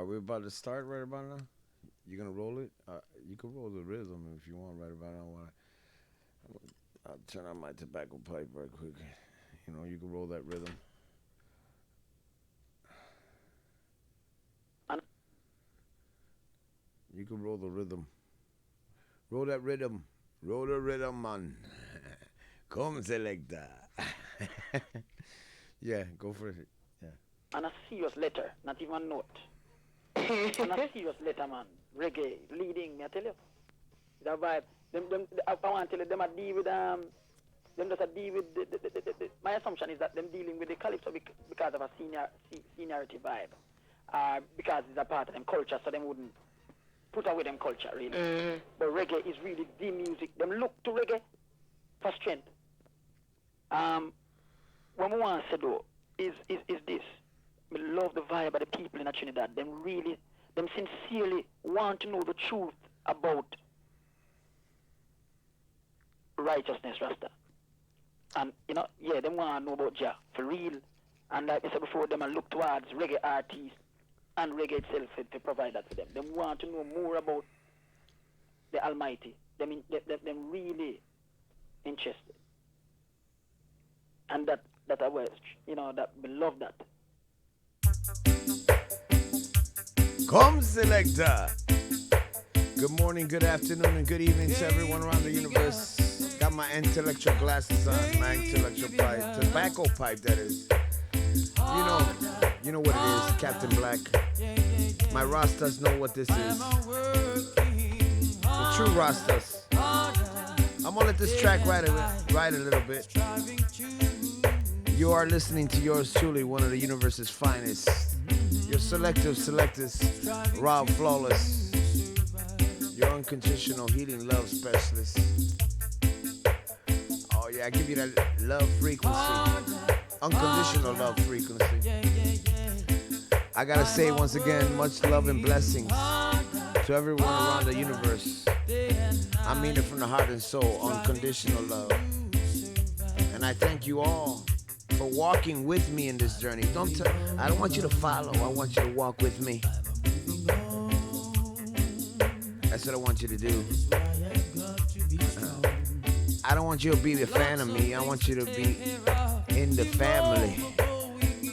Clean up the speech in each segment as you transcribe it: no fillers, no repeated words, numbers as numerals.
Are we about to start right about now? You gonna roll it? You can roll the rhythm if you want right about now. I'll turn on my tobacco pipe right quick. You can roll that rhythm. You can roll the rhythm. Roll that rhythm. Roll the rhythm, man. Come selecta. Yeah, go for it. Yeah. And a serious letter, not even a note. And a serious letter, man. Reggae, leading, me I tell you. The vibe. I want to tell you, them a deal with, them just a deal with, my assumption is that them dealing with the calypso because of a seniority vibe. Because it's a part of them culture, so them wouldn't put away them culture, really. But reggae is really the music. Them look to reggae for strength. What I want to say, though, is this. I love the vibe of the people in Trinidad. Them sincerely want to know the truth about righteousness, Rasta. And, them want to know about Jah, for real. And like I said before, them look towards reggae artists and reggae itself to provide that for them. They want to know more about the Almighty. Them really interested. And that I was, that we love that. Come selector. Good morning, good afternoon, and good evening to everyone around the universe. Got my intellectual glasses on, my intellectual pipe, tobacco pipe that is. You know what it is, Captain Black. My Rastas know what this is. The true Rastas. I'm gonna let this track ride a little bit. You are listening to yours truly, one of the universe's finest. Your selectors, Rob Flawless. Your unconditional healing love specialist. Oh yeah, I give you that love frequency. Unconditional love frequency. I gotta say once again, much love and blessings to everyone around the universe. I mean it from the heart and soul, unconditional love. And I thank you all for walking with me in this journey. I don't want you to follow, I want you to walk with me. That's what I want you to do. I don't want you to be a fan of me, I want you to be in the family.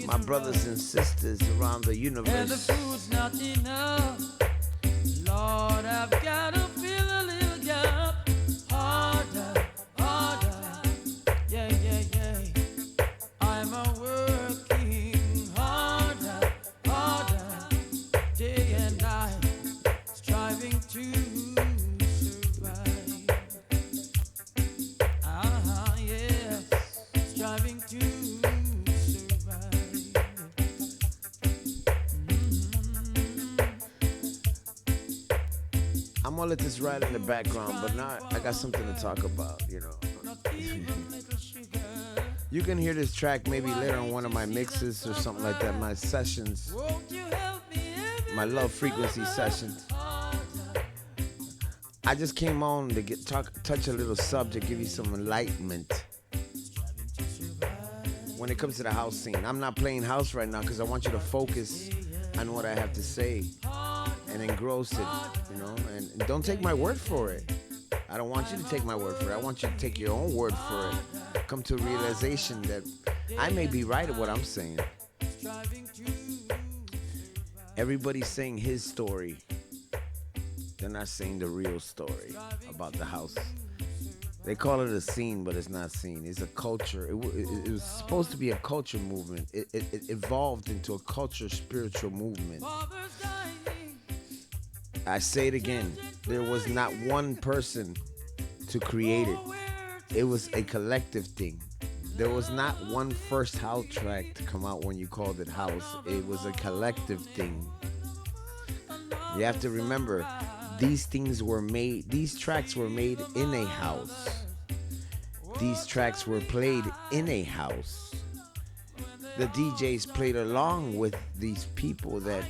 My brothers and sisters around the universe. And the food's not enough. Lord, I've got to fill a little gap. Harder. Yeah. I'm a working harder. Day and night. Striving to survive. Yes. Striving to I'm gonna let this ride in the background, but now I got something to talk about, You can hear this track maybe later on one of my mixes or something like that, my sessions, my love frequency sessions. I just came on to touch a little subject, give you some enlightenment when it comes to the house scene. I'm not playing house right now because I want you to focus on what I have to say and engross it, and don't take my word for it. I don't want you to take my word for it. I want you to take your own word for it. Come to a realization that I may be right at what I'm saying. Everybody's saying his story. They're not saying the real story about the house. They call it a scene, but it's not scene. It's a culture. It was supposed to be a culture movement. It evolved into a culture spiritual movement. I say it again. There was not one person to create it. It was a collective thing. There was not one first house track to come out when you called it house. It was a collective thing. You have to remember, these tracks were made in a house. These tracks were played in a house. The DJs played along with these people that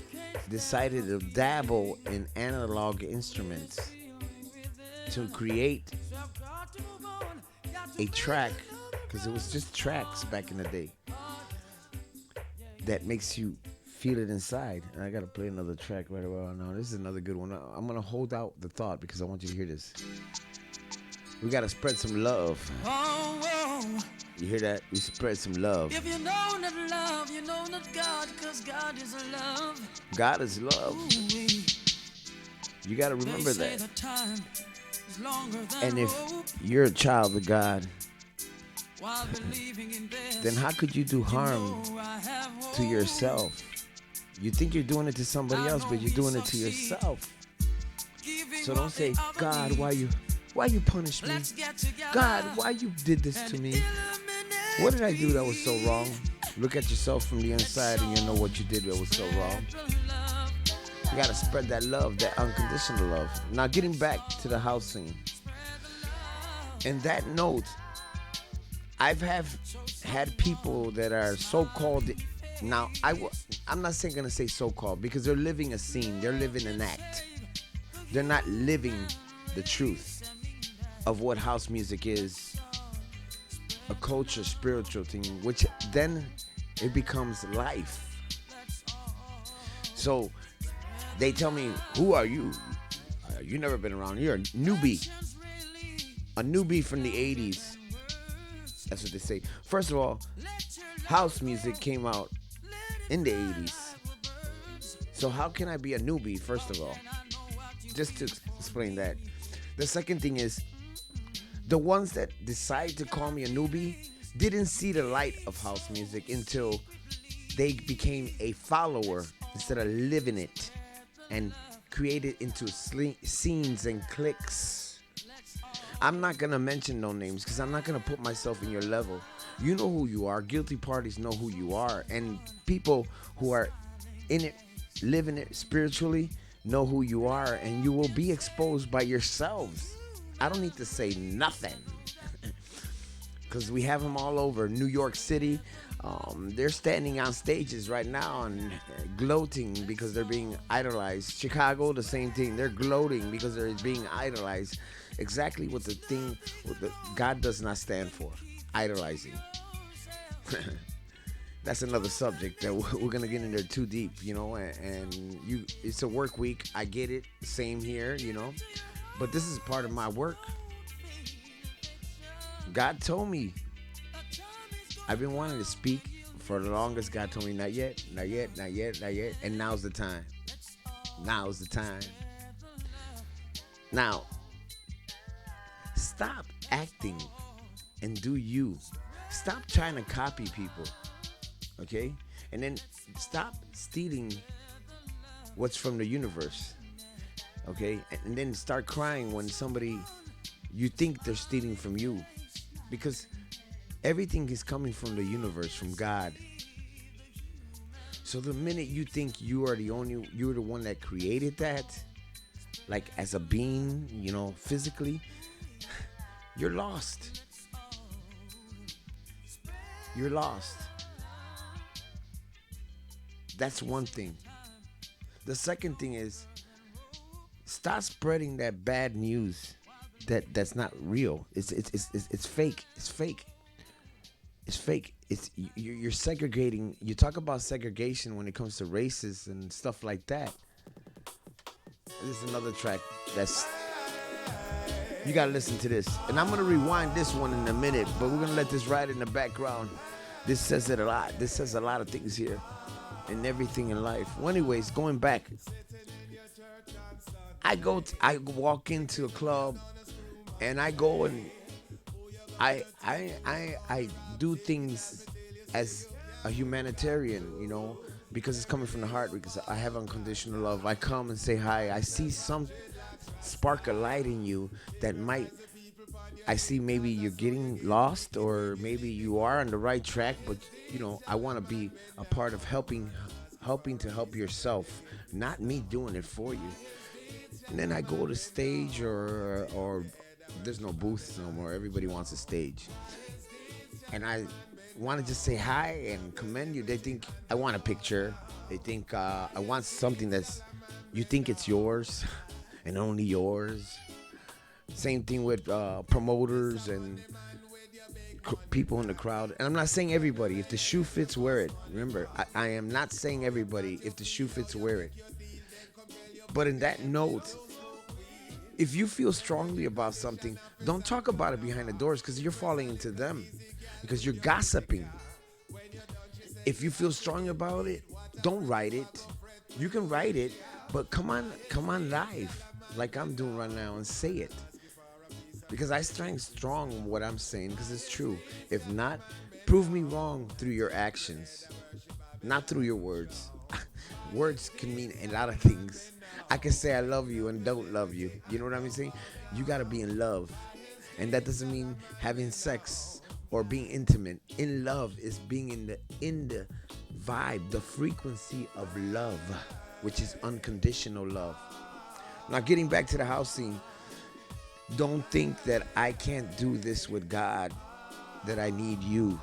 decided to dabble in analog instruments to create a track, because it was just tracks back in the day, that makes you feel it inside. And I gotta play another track right about now. This is another good one. I'm gonna hold out the thought because I want you to hear this. We gotta spread some love. Oh, oh. You hear that? We spread some love. If you know not love, you know not God, because God is a love. God is love. Ooh-wee. You gotta They remember say that. the time is longer than And if hope. you're a child of God, While believing in this, then how could you do harm know I have to hope. yourself? You think you're doing it to somebody I else, know but you're we doing it to succeed. yourself. Giving So what don't say, the other God, need. why you punish me? Let's get together God, why you did this to and me? eliminate What did I do that was so greed. wrong? Look at yourself from the inside and you'll know what you did that was so wrong. Spread the love. You gotta spread that love, that unconditional love. Now getting back to the house scene. In that note, had people that are so-called. Now I'm not saying gonna say so-called because they're living a scene. They're living an act. They're not living the truth of what house music is. A culture, spiritual thing, which then it becomes life. So they tell me, who are you? You never been around. You're a newbie. A newbie from the 80s. That's what they say. First of all, house music came out in the 80s. So how can I be a newbie, first of all? Just to explain that. The second thing is, the ones that decide to call me a newbie didn't see the light of house music until they became a follower instead of living it and created into scenes and cliques. I'm not going to mention no names because I'm not going to put myself in your level. You know who you are. Guilty parties know who you are. And people who are in it, living it spiritually, know who you are. And you will be exposed by yourselves. I don't need to say nothing. Because we have them all over. New York City, they're standing on stages right now and gloating because they're being idolized. Chicago, the same thing. They're gloating because they're being idolized. Exactly what the thing what God does not stand for. Idolizing. That's another subject that we're going to get in there too deep, you know. And it's a work week. I get it. Same here, you know. But this is part of my work. God told me. I've been wanting to speak for the longest. God told me, not yet, not yet, not yet, not yet. And now's the time. Now's the time. Now, stop acting and do you. Stop trying to copy people. Okay? And then stop stealing what's from the universe. Okay? And then start crying when somebody, you think they're stealing from you. Because everything is coming from the universe, from God. So the minute you think you're the one that created that, like as a being, you know, physically, you're lost. You're lost. That's one thing. The second thing is, stop spreading that bad news that's not real. It's fake. It's fake. It's fake. You're segregating. You talk about segregation when it comes to races and stuff like that. This is another track that's, you gotta listen to this. And I'm gonna rewind this one in a minute, but we're gonna let this ride in the background. This says it a lot. This says a lot of things here and everything in life. Well, anyways, going back, I walk into a club and I go and I do things as a humanitarian, you know, because it's coming from the heart, because I have unconditional love. I come and say hi. I see some spark a light in you that might, I see maybe you're getting lost or maybe you are on the right track, but you know, I want to be a part of helping to help yourself, not me doing it for you. And then I go to stage or there's no booths no more. Everybody wants a stage. And I want to just say hi and commend you. They think I want a picture. They think I want something that's, you think it's yours and only yours. Same thing with promoters and people in the crowd, and I'm not saying everybody. If the shoe fits, wear it. Remember, I am not saying everybody. If the shoe fits, wear it. But in that note, if you feel strongly about something, don't talk about it behind the doors because you're falling into them, because you're gossiping. If you feel strong about it, don't write it. You can write it, but come on live, like I'm doing right now, and say it. Because I stand strong in what I'm saying, because it's true. If not, prove me wrong through your actions, not through your words. Words can mean a lot of things. I can say I love you and don't love you. You know what I'm saying? You gotta be in love. And that doesn't mean having sex or being intimate. In love is being in the vibe, the frequency of love, which is unconditional love. Now getting back to the house scene, don't think that I can't do this with God, that I need you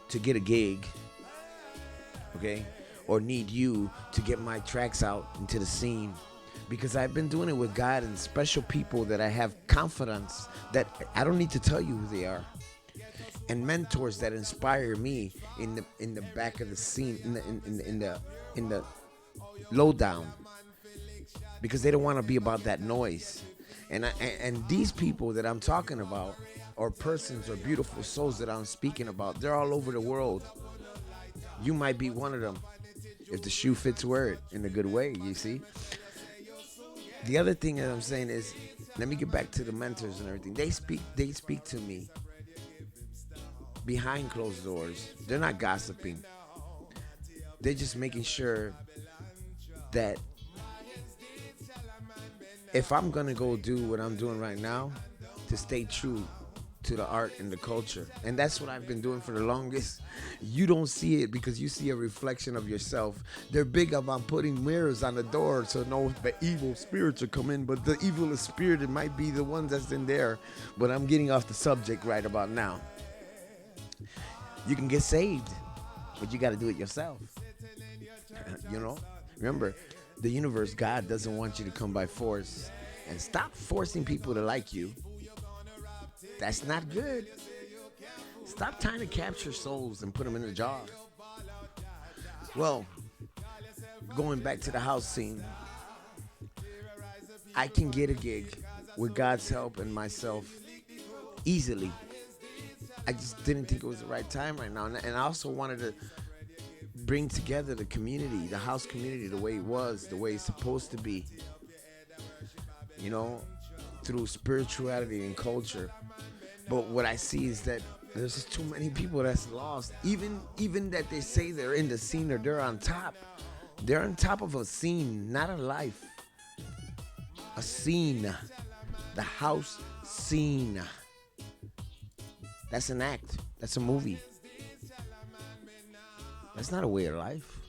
to get a gig, okay? Or need you to get my tracks out into the scene. Because I've been doing it with God and special people that I have confidence that I don't need to tell you who they are. And mentors that inspire me in the back of the scene, in the lowdown. Because they don't want to be about that noise. And these people that I'm talking about, or persons or beautiful souls that I'm speaking about, they're all over the world. You might be one of them. If the shoe fits, wear it in a good way, you see. The other thing that I'm saying is, let me get back to the mentors and everything. They speak to me behind closed doors. They're not gossiping. They're just making sure that if I'm gonna go do what I'm doing right now, to stay true to the art and the culture. And that's what I've been doing for the longest. You don't see it because you see a reflection of yourself. They're big about putting mirrors on the door so no the evil spirits will come in, but the evil spirit, it might be the one that's in there. But I'm getting off the subject right about now. You can get saved, but you got to do it yourself. You know? Remember, the universe, God doesn't want you to come by force. And stop forcing people to like you. That's not good. Stop trying to capture souls and put them in a jar. Well, going back to the house scene, I can get a gig with God's help and myself easily. I just didn't think it was the right time right now. And I also wanted to bring together the community, the house community, the way it was, the way it's supposed to be. You know, through spirituality and culture. But what I see is that there's just too many people that's lost. Even that they say they're in the scene or they're on top. They're on top of a scene, not a life. A scene. The house scene. That's an act. That's a movie. That's not a way of life.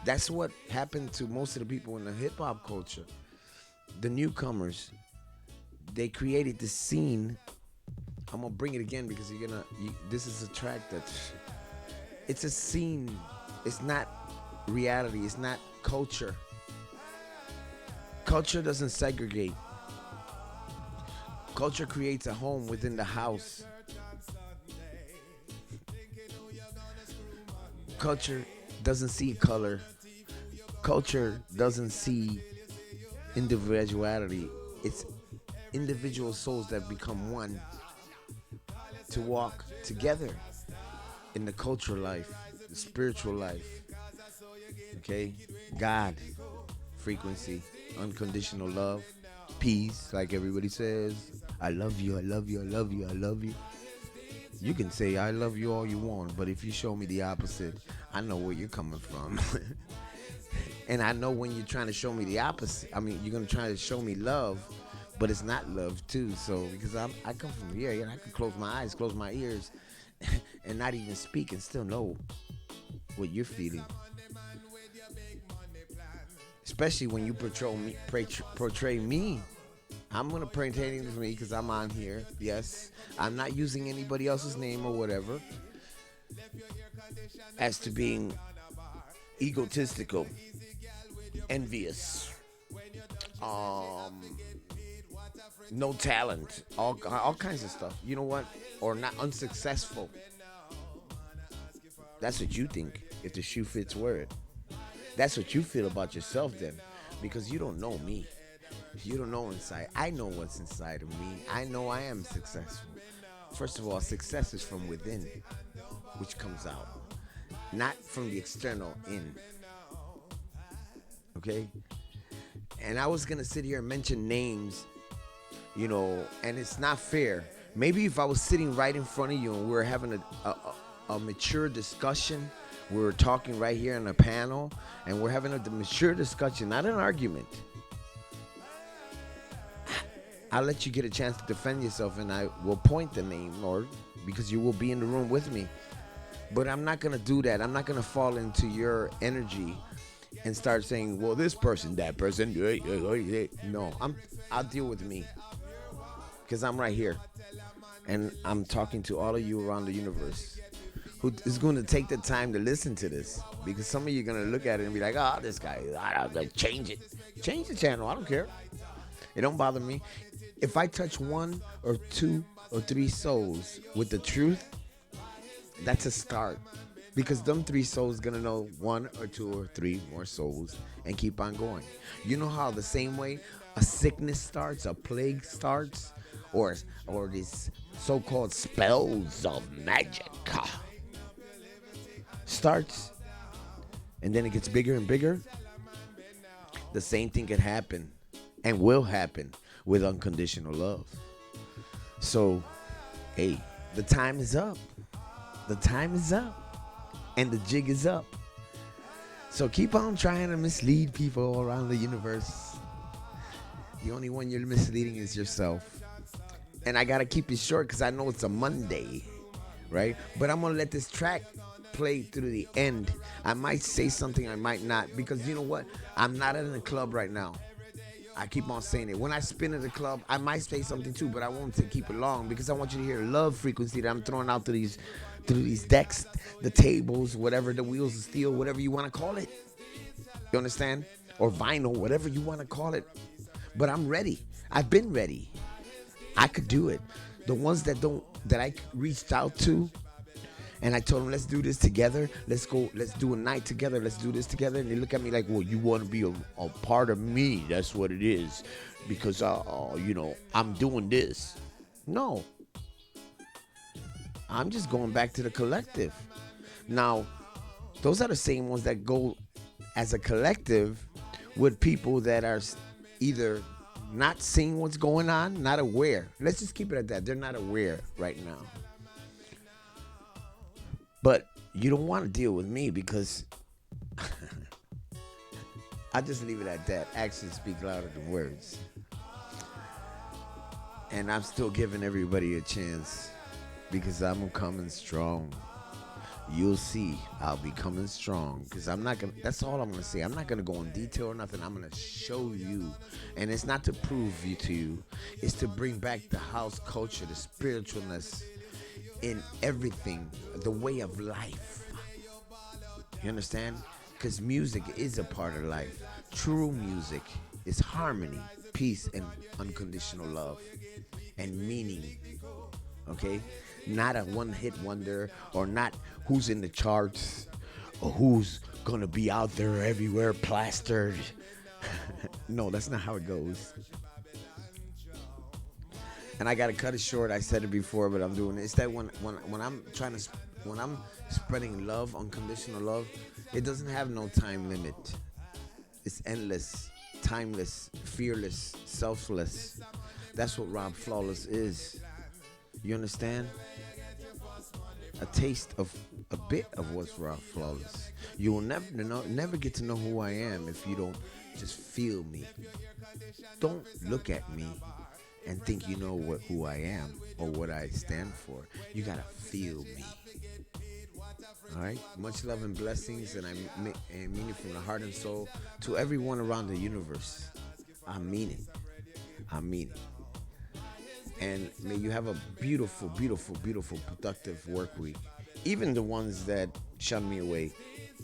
That's what happened to most of the people in the hip-hop culture. The newcomers. They created this scene. I'm gonna bring it again because this is a track it's a scene. It's not reality. It's not culture. Culture doesn't segregate. Culture creates a home within the house. Culture doesn't see color. Culture doesn't see individuality. It's individual souls that become one to walk together in the cultural life, the spiritual life. Okay? God, frequency, unconditional love, peace, like everybody says. I love you, I love you, I love you, I love you. You can say I love you all you want, but if you show me the opposite, I know where you're coming from. And I know when you're trying to show me the opposite. I mean, you're going to try to show me love, but it's not love too. So because I come from here, and I can close my eyes, close my ears, and not even speak and still know what you're feeling. Especially when you portray me. I'm going to portray it for me because I'm on here. Yes, I'm not using anybody else's name or whatever as to being egotistical, envious, no talent, all kinds of stuff. You know what? Or not unsuccessful. That's what you think. If the shoe fits, wear it. That's what you feel about yourself then, because you don't know me. You don't know inside. I know what's inside of me. I know I am successful. First of all, success is from within, which comes out, not from the external in. Okay? And I was gonna sit here and mention names, and it's not fair. Maybe if I was sitting right in front of you and we were having a mature discussion, we were talking right here in a panel, and we're having a mature discussion, not an argument. I'll let you get a chance to defend yourself, and I will point the name, or because you will be in the room with me. But I'm not gonna do that. I'm not gonna fall into your energy and start saying, "Well, this person, that person." No, I'll deal with me, because I'm right here, and I'm talking to all of you around the universe who is going to take the time to listen to this, because some of you are going to look at it and be like, "Oh, this guy, change it, change the channel. I don't care. It don't bother me." If I touch one or two or three souls with the truth, that's a start, because them three souls gonna know one or two or three more souls and keep on going. You know how the same way a sickness starts, a plague starts, or these so-called spells of magic starts, and then it gets bigger and bigger. The same thing could happen and will happen with unconditional love. So, hey, the time is up. The time is up. And the jig is up. So keep on trying to mislead people all around the universe. The only one you're misleading is yourself. And I got to keep it short because I know it's a Monday, right? But I'm going to let this track play through the end. I might say something, I might not, because you know what? I'm not in a club right now. I keep on saying it. When I spin at the club, I might say something too, but I won't keep it long, because I want you to hear love frequency that I'm throwing out through these decks, the tables, whatever, the wheels of steel, whatever you want to call it. You understand? Or vinyl, whatever you want to call it. But I'm ready. I've been ready. I could do it. The ones that I reached out to, and I told them, let's do this together. Let's do a night together. Let's do this together. And they look at me like, well, you want to be a part of me. That's what it is. Because, I'm doing this. No. I'm just going back to the collective. Now, those are the same ones that go as a collective with people that are either not seeing what's going on, not aware. Let's just keep it at that. They're not aware right now. But you don't want to deal with me, because I just leave it at that. Actions speak louder than words. And I'm still giving everybody a chance, because I'm coming strong. You'll see I'll be coming strong, because that's all I'm going to say. I'm not going to go in detail or nothing. I'm going to show you. And it's not to prove you to you. It's to bring back the house culture, the spiritualness in everything, the way of life. You understand? Because music is a part of life. True music is harmony, peace, and unconditional love, and meaning. Okay? Not a one-hit wonder, or not who's in the charts, or who's gonna be out there everywhere plastered. No, that's not how it goes. And I gotta cut it short. I said it before, but I'm doing it. It's that when I'm spreading love, unconditional love, it doesn't have no time limit. It's endless, timeless, fearless, selfless. That's what Rob Flawless is. You understand? A taste of a bit of what's Rob Flawless. You will never get to know who I am if you don't just feel me. Don't look at me and think you know who I am or what I stand for. You gotta feel me. All right. Much love and blessings, and I mean it from the heart and soul to everyone around the universe. I mean it. I mean it. And may you have a beautiful, beautiful, beautiful, productive work week. Even the ones that shun me away,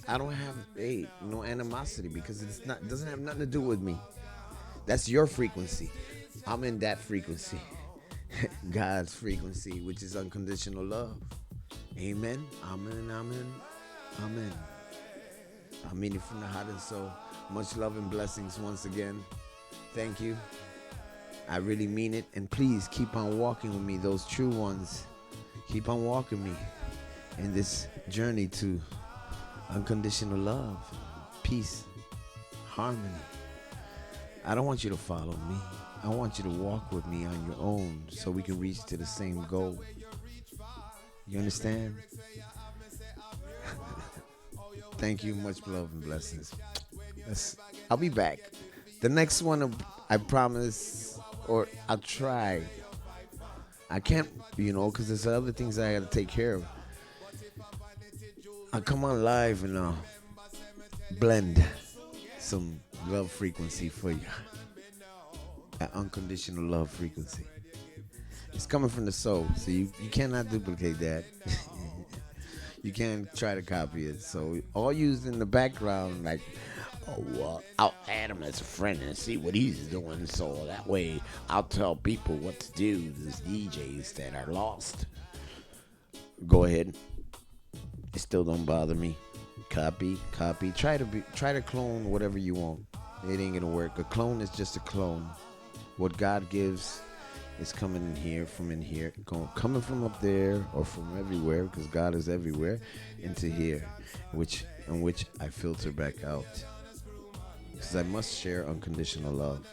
I don't have no animosity, because it doesn't have nothing to do with me. That's your frequency. I'm in that frequency. God's frequency, which is unconditional love. Amen. Amen. Amen. Amen. I mean it from the heart and soul. Much love and blessings once again. Thank you. I really mean it. And please keep on walking with me, those true ones. Keep on walking me in this journey to unconditional love, peace, harmony. I don't want you to follow me. I want you to walk with me on your own so we can reach to the same goal. You understand? Thank you. Much love and blessings. I'll be back. The next one, I promise, or I'll try. I can't, because there's other things I got to take care of. I'll come on live and blend some love frequency for you. That unconditional love frequency. It's coming from the soul, so you cannot duplicate that. You can't try to copy it. So all used in the background, like, I'll add him as a friend and see what he's doing, so that way I'll tell people what to do. These DJs that are lost. Go ahead. It still don't bother me. Copy. Try to clone whatever you want. It ain't gonna work. A clone is just a clone. What God gives is coming in here, coming from up there or from everywhere, because God is everywhere, into here, in which I filter back out. Because I must share unconditional love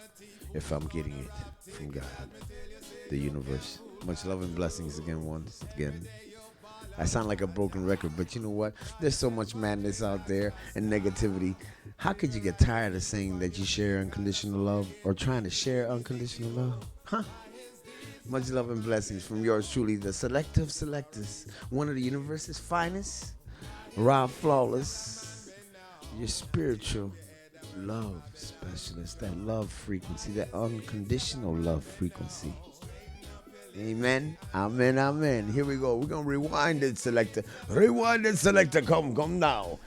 if I'm getting it from God, the universe. Much love and blessings once again. I sound like a broken record, but you know what? There's so much madness out there and negativity. How could you get tired of saying that you share unconditional love or trying to share unconditional love? Huh? Much love and blessings from yours truly, the Selector of Selectors, one of the universe's finest, Rob Flawless, your spiritual love specialist, that love frequency, that unconditional love frequency. Amen. Amen. Amen. Here we go. We're going to rewind it, Selector. Rewind it, Selector. Come now.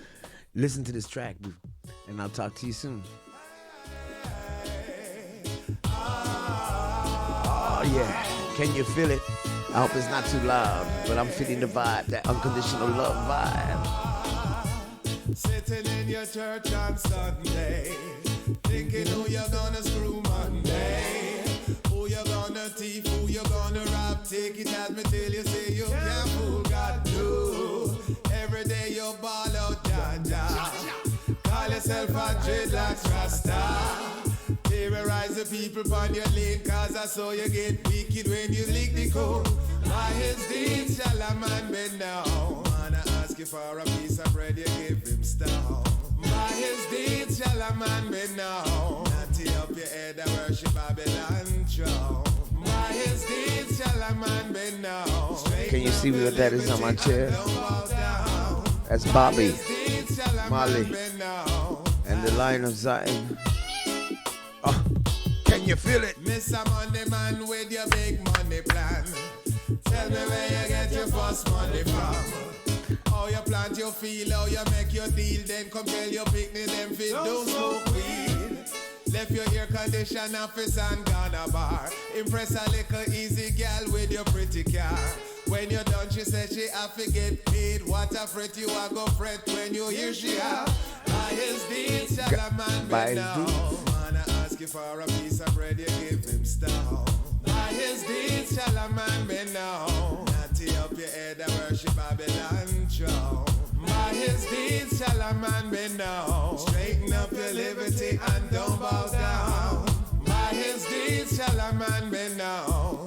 Listen to this track, and I'll talk to you soon. Oh, yeah. Can you feel it? I hope it's not too loud, but I'm feeling the vibe, that unconditional love vibe. Sitting in your church on Sunday, thinking who you're gonna screw Monday, who you're gonna thief, who you're gonna rob. Take it as me till you say you can't fool God too. Every day you ball out, Jaja. Call yourself a dreadlocks Rasta. Terrorize the people upon your lane, cause I saw you get wicked when you lick the code. By his deeds shall a man bend down. Wanna ask you for a piece of bread, you give him stone. By his deeds shall a man bend down. Natty up your head and worship Babylon throne. By his deeds shall a man bend down. Can you see what that is on my chair? That's Bobby, Molly, and the Lion of Zion. Oh, can you feel it? Mr. Money Man with your big money plan. Tell me where you get your first money from. How you plant your field, how you make your deal. Then come tell your picnic them fit don't smoke weed. Left your air condition office and gone a bar. Impress a little easy gal with your pretty car. When you're done, she said she have to get paid. What a fret you a go fret when you hear she have. By his deeds shall a man be now. Wanna ask you for a piece of bread, you give him stone. By his deeds shall a man be now. Natty up your head and worship Babylon throne. By his deeds shall a man be now. Straighten up your liberty and don't bow down. By his deeds shall a man be now.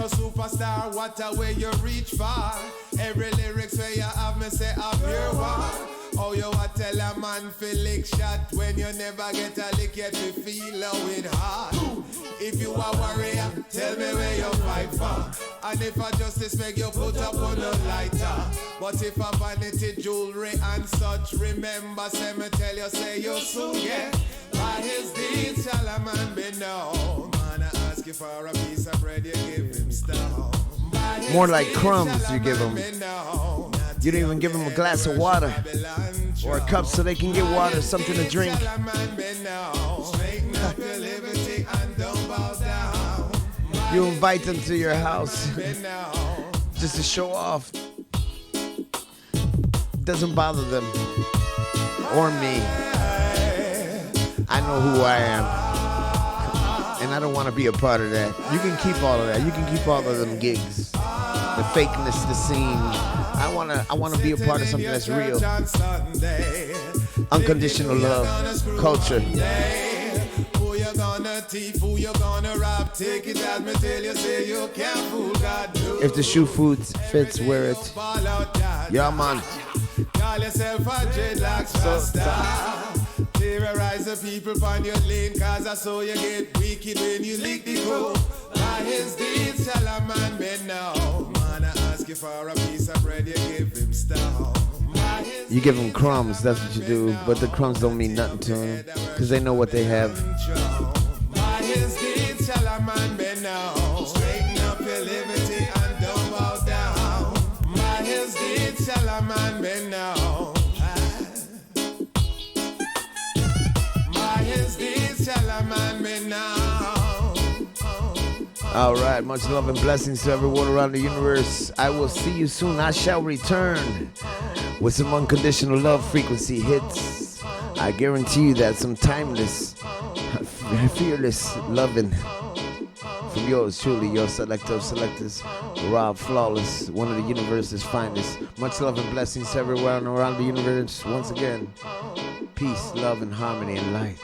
Superstar, what a way you reach far. Every lyrics where you have me say a pure one. How How you a tell a man fi lick shot when you never get a lick yet you feel how it hard. If you a warrior, tell me where you fight for. And if a justice make you put up on a lighter. But if a vanity jewelry and such, remember say me tell you say you soon get. By his deeds shall a man be known. Man I ask you for a piece of bread, you give him stone. More like crumbs you give them. You don't even give them a glass of water or a cup so they can get water, something to drink. You invite them to your house just to show off. Doesn't bother them or me. I know who I am. And I don't want to be a part of that. You can keep all of that. You can keep all of them gigs. The fakeness, the scene. I wanna be a part of something that's real. Unconditional love, culture. Who you gonna thief, who you gonna rob? Take it as me tell you, say you can't fool God. If the shoe fits, wear it. Yeah, man. Call yourself a dreadlocks rasta. Terrorize the people on your lane, cause I saw you get wicked when you lick the coke. By his deeds shall a man be known. Man, I ask you for a piece of bread, you give him stone. You give them crumbs, that's what you do. But the crumbs don't mean nothing to them, because they know what they have. By his deeds shall a man be known. Straighten up your liberty and don't bow down. By his deeds shall a man be known. By his deeds shall a man be known. All right, much love and blessings to everyone around the universe. I will see you soon. I shall return with some unconditional love frequency hits. I guarantee you that some timeless, fearless loving from yours truly, your selector of selectors, Rob Flawless, one of the universe's finest. Much love and blessings to everyone around the universe. Once again, peace, love, and harmony and light.